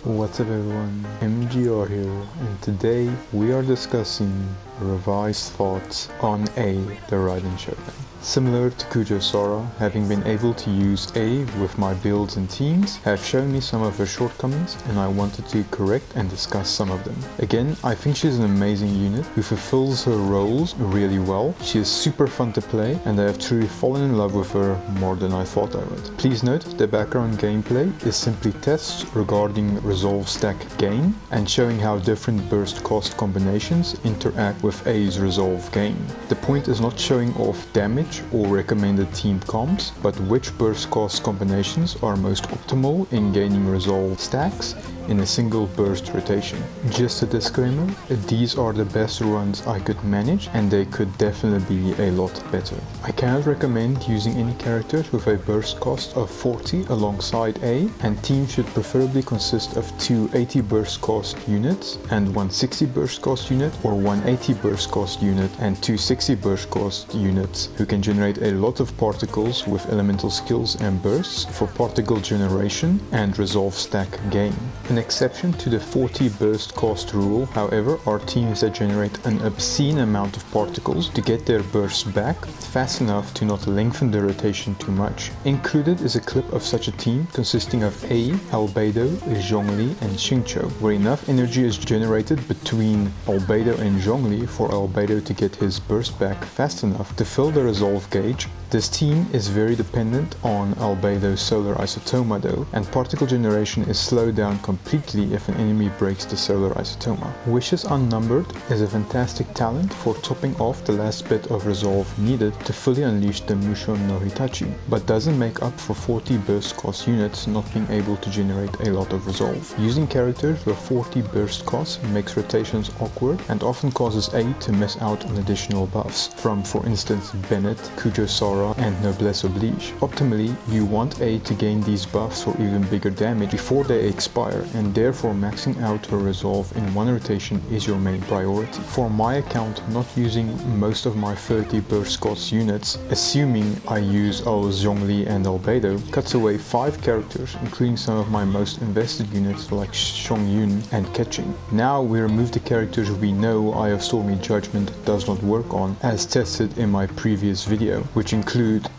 What's up everyone, MGR here, and today we are discussing revised thoughts on A, the Raiden Shogun. Similar to Kujo-Sora, having been able to use A with my builds and teams have shown me some of her shortcomings, and I wanted to correct and discuss some of them. Again, I think she's an amazing unit who fulfills her roles really well. She is super fun to play, and I have truly fallen in love with her more than I thought I would. Please note, the background gameplay is simply tests regarding resolve stack gain and showing how different burst cost combinations interact with A's resolve gain. The point is not showing off damage or recommended team comps, but which burst cost combinations are most optimal in gaining resolve stacks in a single burst rotation. Just a disclaimer, these are the best runs I could manage, and they could definitely be a lot better. I cannot recommend using any characters with a burst cost of 40 alongside A, and teams should preferably consist of two 80 burst cost units and one 60 burst cost unit, or one 80 burst cost unit and two 60 burst cost units who can generate a lot of particles with elemental skills and bursts for particle generation and resolve stack gain. An exception to the 40 burst cost rule, however, are teams that generate an obscene amount of particles to get their bursts back fast enough to not lengthen the rotation too much. Included is a clip of such a team consisting of A, Albedo, Zhongli and Xingqiu, where enough energy is generated between Albedo and Zhongli for Albedo to get his burst back fast enough to fill the resolve gauge. This team is very dependent on Albedo's solar isotoma though, and particle generation is slowed down completely if an enemy breaks the solar isotoma. Wishes Unnumbered is a fantastic talent for topping off the last bit of resolve needed to fully unleash the Mushoku no Hitachi, but doesn't make up for 40 burst cost units not being able to generate a lot of resolve. Using characters with 40 burst costs makes rotations awkward and often causes A to miss out on additional buffs from, for instance, Bennett, Kujo-Sora and Noblesse Oblige. Optimally, you want A to gain these buffs for even bigger damage before they expire, and therefore maxing out her resolve in one rotation is your main priority. For my account, not using most of my 30 burst cost units, assuming I use Zhongli and Albedo, cuts away 5 characters, including some of my most invested units like Xiong and Ketching. Now we remove the characters we know Eye of Stormy Judgment does not work on, as tested in my previous video, which include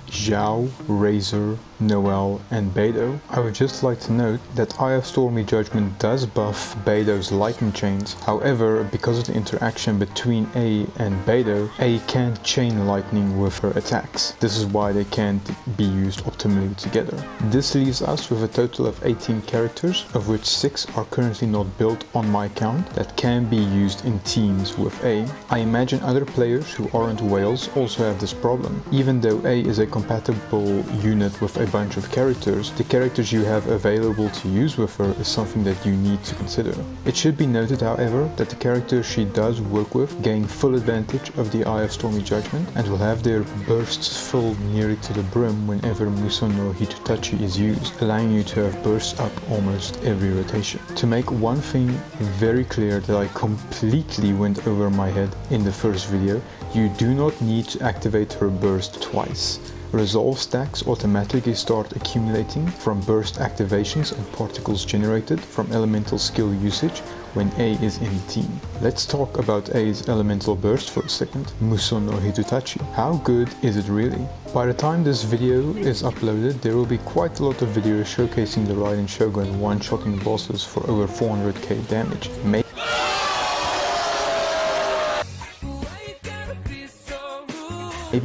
Zhao, Razor, Noel and Beidou. I would just like to note that Eye of Stormy Judgment does buff Beidou's lightning chains. However, because of the interaction between A and Beidou, A can't chain lightning with her attacks. This is why they can't be used optimally together. This leaves us with a total of 18 characters, of which 6 are currently not built on my account that can be used in teams with A. I imagine other players who aren't whales also have this problem. Even though A is a compatible unit with a bunch of characters, the characters you have available to use with her is something that you need to consider. It should be noted, however, that the characters she does work with gain full advantage of the Eye of Stormy Judgment and will have their bursts filled nearly to the brim whenever Mushoku no Hitachi is used, allowing you to have bursts up almost every rotation. To make one thing very clear that I completely went over my head in the first video, you do not need to activate her burst twice. Resolve stacks automatically start accumulating from burst activations and particles generated from elemental skill usage when A is in the team. Let's talk about A's elemental burst for a second, Mushoku no Hitachi. How good is it really? By the time this video is uploaded, there will be quite a lot of videos showcasing the Raiden Shogun one-shotting bosses for over 400k damage. Maybe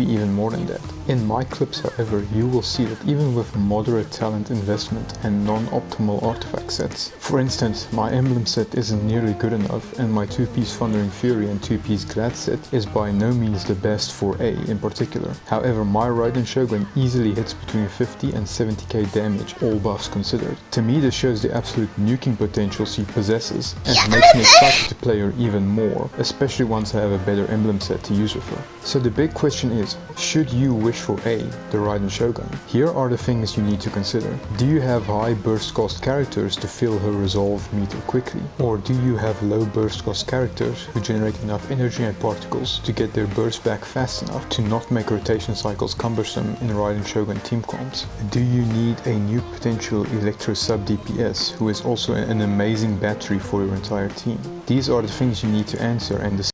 even more than that. In my clips, however, you will see that even with moderate talent investment and non-optimal artifact sets, for instance, my emblem set isn't nearly good enough, and my 2-piece Thundering Fury and 2-piece Glad set is by no means the best for A in particular. However, my Raiden Shogun easily hits between 50 and 70k damage, all buffs considered. To me, this shows the absolute nuking potential she possesses, and makes me excited to play her even more, especially once I have a better emblem set to use with her. So the big question is, should you wish for A, the Raiden Shogun, here are the things you need to consider. Do you have high burst cost characters to fill her resolve meter quickly? Or do you have low burst cost characters who generate enough energy and particles to get their burst back fast enough to not make rotation cycles cumbersome in Raiden Shogun team comps? Do you need a new potential Electro sub DPS who is also an amazing battery for your entire team? These are the things you need to answer and decide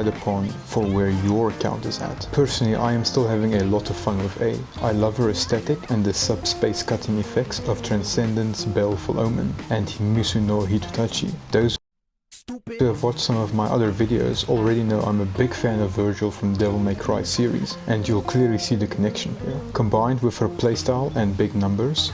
upon for where your account is at. Personally, I am still having a lot of fun with A. I love her aesthetic and the sub-space cutting effects of Transcendence, Baleful Omen, and Himusu no Hitutachi. Those who have watched some of my other videos already know I'm a big fan of Virgil from Devil May Cry series, and you'll clearly see the connection here. Combined with her playstyle and big numbers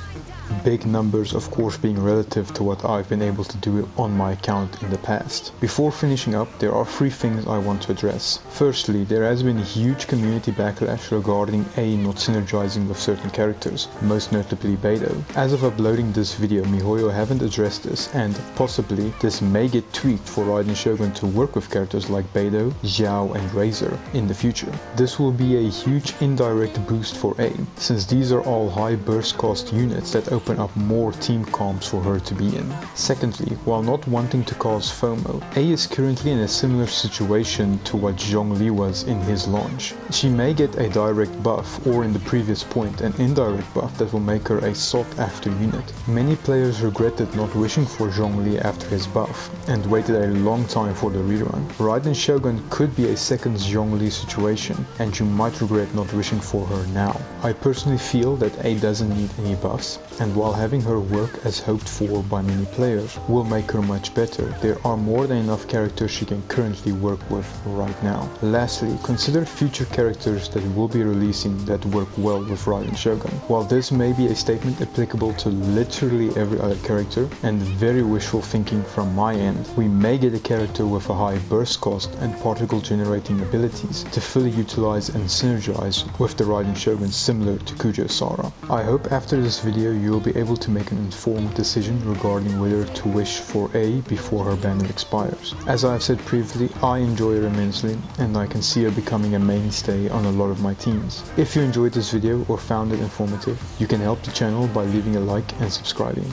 of course being relative to what I've been able to do on my account in the past. Before finishing up, there are 3 things I want to address. Firstly, there has been huge community backlash regarding A not synergizing with certain characters, most notably Beidou. As of uploading this video, MiHoYo haven't addressed this, and possibly this may get tweaked for Raiden Shogun to work with characters like Beidou, Xiao and Razor in the future. This will be a huge indirect boost for A, since these are all high burst cost units that open up more team comps for her to be in. Secondly, while not wanting to cause FOMO, A is currently in a similar situation to what Zhongli was in his launch. She may get a direct buff, or in the previous point an indirect buff that will make her a sought after unit. Many players regretted not wishing for Zhongli after his buff, and waited a long time for the rerun. Raiden Shogun could be a second Zhongli situation, and you might regret not wishing for her now. I personally feel that A doesn't need any buffs, and while having her work as hoped for by many players will make her much better, there are more than enough characters she can currently work with right now. Lastly, consider future characters that will be releasing that work well with Raiden Shogun. While this may be a statement applicable to literally every other character, and very wishful thinking from my end, we may get a character with a high burst cost and particle generating abilities to fully utilize and synergize with the Raiden Shogun similar to Kujo Sara. I hope after this video you will be able to make an informed decision regarding whether to wish for A before her banner expires. As I have said previously, I enjoy her immensely, and I can see her becoming a mainstay on a lot of my teams. If you enjoyed this video or found it informative, you can help the channel by leaving a like and subscribing.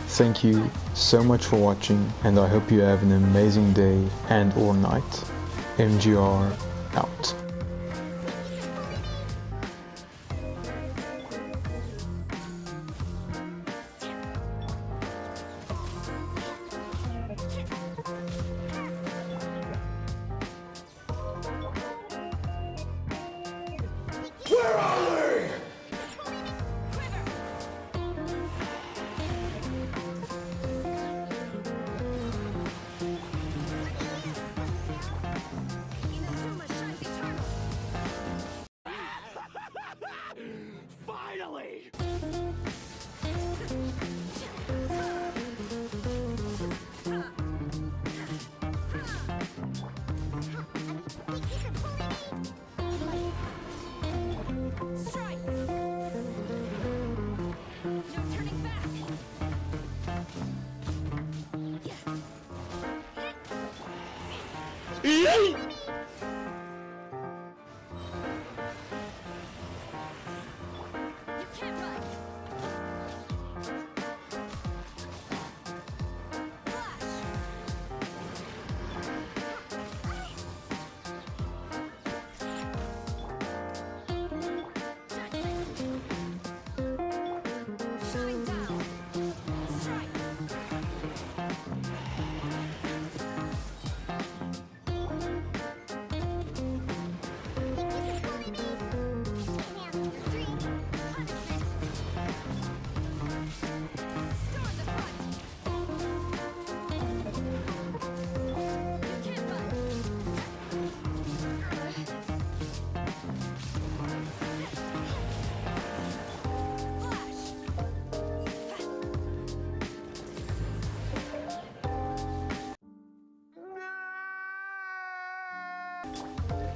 Thank you so much for watching, and I hope you have an amazing day and or night. MGR out. Where are we? Finally! Strike! No turning back! Yay! You can't run! Flash! Shutting down! Strike! Storm the front! You can't run! Flash!